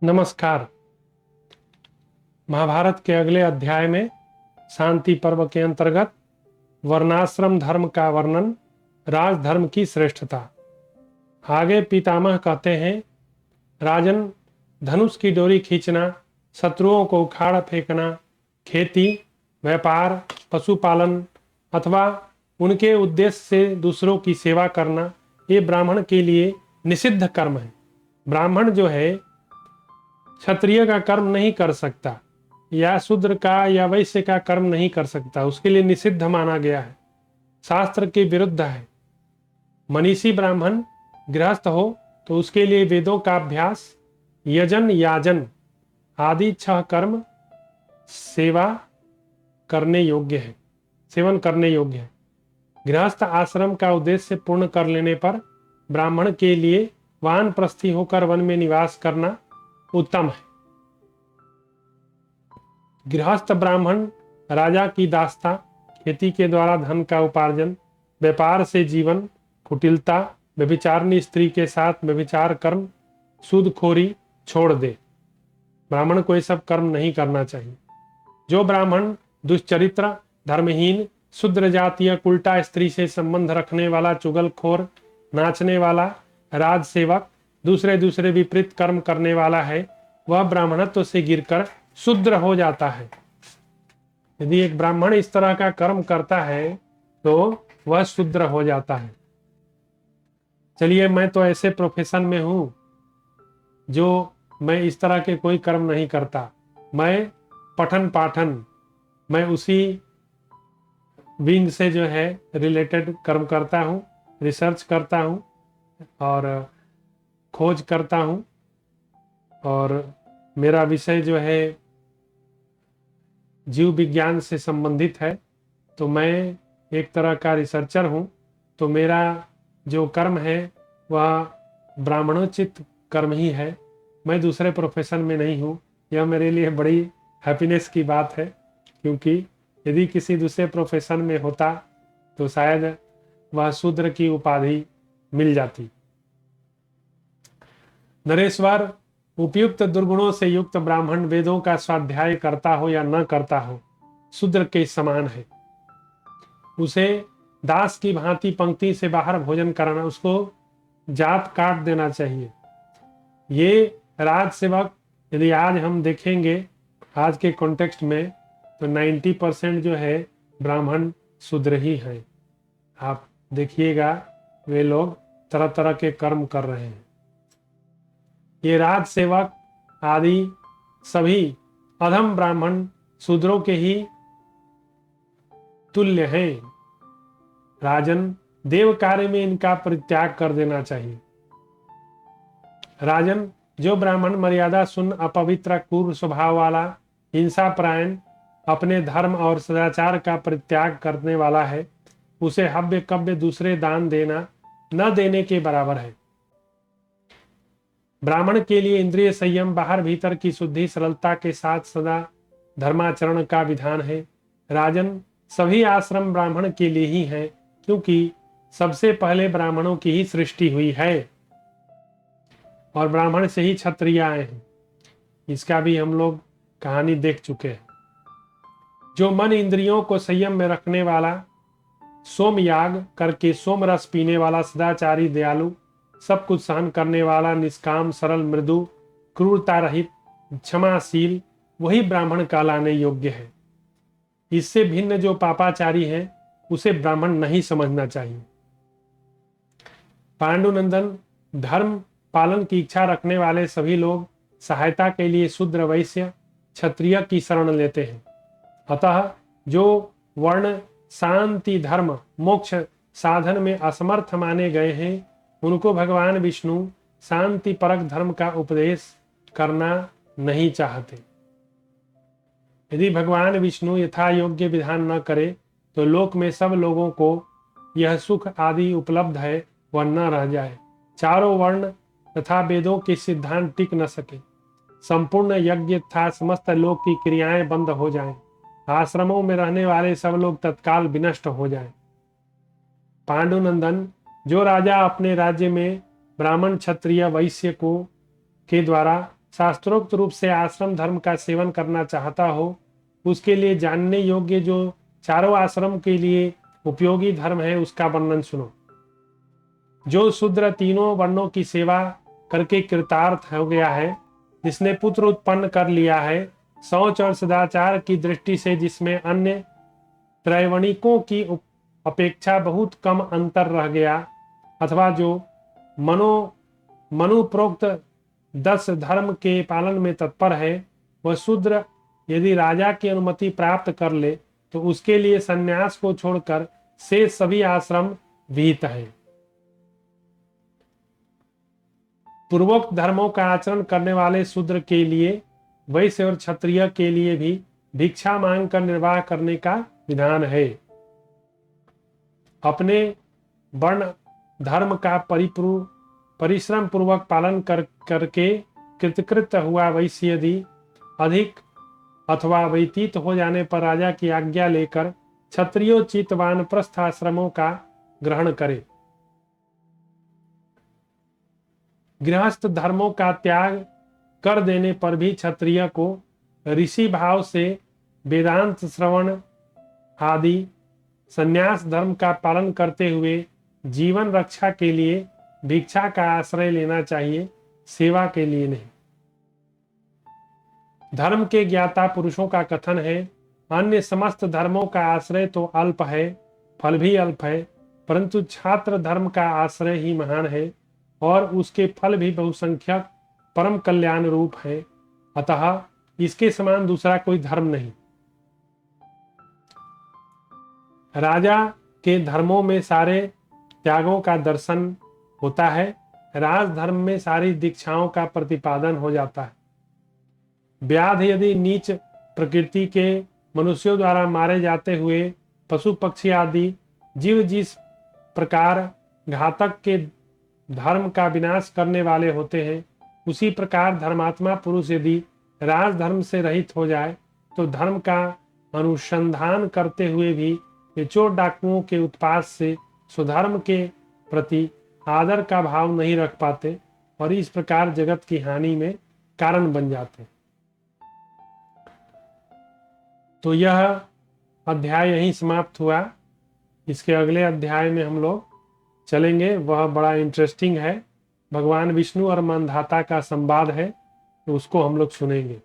नमस्कार। महाभारत के अगले अध्याय में शांति पर्व के अंतर्गत वर्णाश्रम धर्म का वर्णन, राजधर्म की श्रेष्ठता। आगे पितामह कहते हैं, राजन, धनुष की डोरी खींचना, शत्रुओं को उखाड़ फेंकना, खेती, व्यापार, पशुपालन अथवा उनके उद्देश्य से दूसरों की सेवा करना, ये ब्राह्मण के लिए निषिद्ध कर्म है। ब्राह्मण जो है क्षत्रिय का कर्म नहीं कर सकता, या शूद्र का या वैश्य का कर्म नहीं कर सकता, उसके लिए निषिद्ध माना गया है, शास्त्र के विरुद्ध है। मनीषी ब्राह्मण गृहस्थ हो तो उसके लिए वेदों का अभ्यास, यजन याजन आदि 6 कर्म सेवन करने योग्य है। गृहस्थ आश्रम का उद्देश्य पूर्ण कर लेने पर ब्राह्मण के लिए वानप्रस्थी होकर वन में निवास करना उत्तम है। गृहस्थ ब्राह्मण राजा की दास्ता, खेती के द्वारा धन का उपार्जन, व्यापार से जीवन, कुटिलता, व्यभिचारिणी स्त्री के साथ व्यभिचार कर्म, सूदखोरी छोड़ दे। ब्राह्मण को ये सब कर्म नहीं करना चाहिए। जो ब्राह्मण दुष्चरित्र, धर्महीन, शूद्र जातीय, उल्टा स्त्री से संबंध रखने वाला, चुगलखोर, नाचने वाला, राजसेवक, दूसरे विपरीत कर्म करने वाला है, वह ब्राह्मणत्व से गिरकर शूद्र हो जाता है। यदि एक ब्राह्मण इस तरह का कर्म करता है तो वह शूद्र हो जाता है। चलिए, मैं तो ऐसे प्रोफेशन में हूं जो मैं इस तरह के कोई कर्म नहीं करता। मैं पठन पाठन, मैं उसी विंग से जो है रिलेटेड कर्म करता हूं, रिसर्च करता हूं और खोज करता हूं, और मेरा विषय जो है जीव विज्ञान से संबंधित है। तो मैं एक तरह का रिसर्चर हूं। तो मेरा जो कर्म है वह ब्राह्मणोचित कर्म ही है। मैं दूसरे प्रोफेशन में नहीं हूं। यह मेरे लिए बड़ी हैप्पीनेस की बात है, क्योंकि यदि किसी दूसरे प्रोफेशन में होता तो शायद वह शूद्र की उपाधि मिल जाती। नरेश्वर, उपयुक्त दुर्गुणों से युक्त ब्राह्मण वेदों का स्वाध्याय करता हो या न करता हो, शूद्र के समान है। उसे दास की भांति पंक्ति से बाहर भोजन कराना, उसको जात काट देना चाहिए। ये राजसेवक, यदि आज हम देखेंगे आज के कॉन्टेक्स्ट में, तो 90% जो है ब्राह्मण शूद्र ही हैं। आप देखिएगा, वे लोग तरह तरह के कर्म कर रहे हैं। ये राजसेवक आदि सभी अधम ब्राह्मण शूद्रों के ही तुल्य हैं। राजन, देव कार्य में इनका परित्याग कर देना चाहिए। राजन, जो ब्राह्मण मर्यादा शून्य, अपवित्र, क्रूर स्वभाव वाला, हिंसा परायण, अपने धर्म और सदाचार का परित्याग करने वाला है, उसे हव्य कव्य दूसरे दान देना न देने के बराबर है। ब्राह्मण के लिए इंद्रिय संयम, बाहर भीतर की शुद्धि, सरलता के साथ सदा धर्माचरण का विधान है। राजन, सभी आश्रम ब्राह्मण के लिए ही हैं, क्योंकि सबसे पहले ब्राह्मणों की ही सृष्टि हुई है और ब्राह्मण से ही क्षत्रिय आए हैं। इसका भी हम लोग कहानी देख चुके हैं। जो मन इंद्रियों को संयम में रखने वाला, सोमयाग करके सोम रस पीने वाला, सदाचारी, दयालु, सब कुछ सहन करने वाला, निष्काम, सरल, मृदु, क्रूरता रहित, क्षमाशील, वही ब्राह्मण कहलाने योग्य है। इससे भिन्न जो पापाचारी है उसे ब्राह्मण नहीं समझना चाहिए। पांडुनंदन, धर्म पालन की इच्छा रखने वाले सभी लोग सहायता के लिए शूद्र, वैश्य, क्षत्रिय की शरण लेते हैं। अतः जो वर्ण, शांति, धर्म, मोक्ष साधन में असमर्थ माने गए हैं, उनको भगवान विष्णु शांति परक धर्म का उपदेश करना नहीं चाहते। यदि भगवान विष्णु यथा योग्य विधान न करे तो लोक में सब लोगों को यह सुख आदि उपलब्ध है वह न रह जाए। चारों वर्ण तथा वेदों के सिद्धांत टिक न सके, संपूर्ण यज्ञ तथा समस्त लोक की क्रियाएं बंद हो जाएं, आश्रमों में रहने वाले सब लोग तत्काल विनष्ट हो जाएं। पांडुनंदन, जो राजा अपने राज्य में ब्राह्मण, क्षत्रिय, वैश्य को के द्वारा शास्त्रोक्त रूप से आश्रम धर्म का सेवन करना चाहता हो, उसके लिए जानने योग्य जो चारों आश्रम के लिए उपयोगी धर्म है उसका वर्णन सुनो। जो शूद्र तीनों वर्णों की सेवा करके कृतार्थ हो गया है, जिसने पुत्र उत्पन्न कर लिया है, शौच और सदाचार की दृष्टि से जिसमें अन्य त्रैवणिकों की अपेक्षा बहुत कम अंतर रह गया, अथवा जो मनुप्रोक्त 10 धर्म के पालन में तत्पर है, वह शूद्र यदि राजा की अनुमति प्राप्त कर ले तो उसके लिए संन्यास को छोड़कर शेष सभी आश्रम विहित है। पूर्वोक्त धर्मों का आचरण करने वाले शूद्र के लिए वैश्य और क्षत्रिय के लिए भी भिक्षा मांग कर निर्वाह करने का विधान है। अपने वर्ण धर्म का परिश्रम पूर्वक पालन करके कृतकृत हुआ वैश्य यदि अधिक अथवा व्यतीत हो जाने पर राजा की आज्ञा लेकर क्षत्रियोचित वानप्रस्थ आश्रमों का ग्रहण करे। गृहस्थ धर्मों का त्याग कर देने पर भी क्षत्रिय को ऋषि भाव से वेदांत श्रवण आदि संन्यास धर्म का पालन करते हुए जीवन रक्षा के लिए भिक्षा का आश्रय लेना चाहिए, सेवा के लिए नहीं। धर्म के ज्ञाता पुरुषों का कथन है, अन्य समस्त धर्मों का आश्रय तो अल्प है, फल भी अल्प है, परंतु छात्र धर्म का आश्रय ही महान है और उसके फल भी बहुसंख्यक परम कल्याण रूप है। अतः इसके समान दूसरा कोई धर्म नहीं। राजा के धर्मों में सारे त्यागों का दर्शन होता है, राजधर्म में सारी दीक्षाओं का प्रतिपादन हो जाता है। व्याध यदि नीच प्रकृति के मनुष्यों द्वारा मारे जाते हुए पशु पक्षी आदि जीव जिस प्रकार घातक के धर्म का विनाश करने वाले होते हैं, उसी प्रकार धर्मात्मा पुरुष यदि राजधर्म से रहित हो जाए तो धर्म का अनुसंधान करते हुए भी ये चोर डाकुओं के उत्पात से स्वधर्म के प्रति आदर का भाव नहीं रख पाते और इस प्रकार जगत की हानि में कारण बन जाते। तो यह अध्याय यहीं समाप्त हुआ। इसके अगले अध्याय में हम लोग चलेंगे, वह बड़ा इंटरेस्टिंग है। भगवान विष्णु और मानधाता का संवाद है, तो उसको हम लोग सुनेंगे।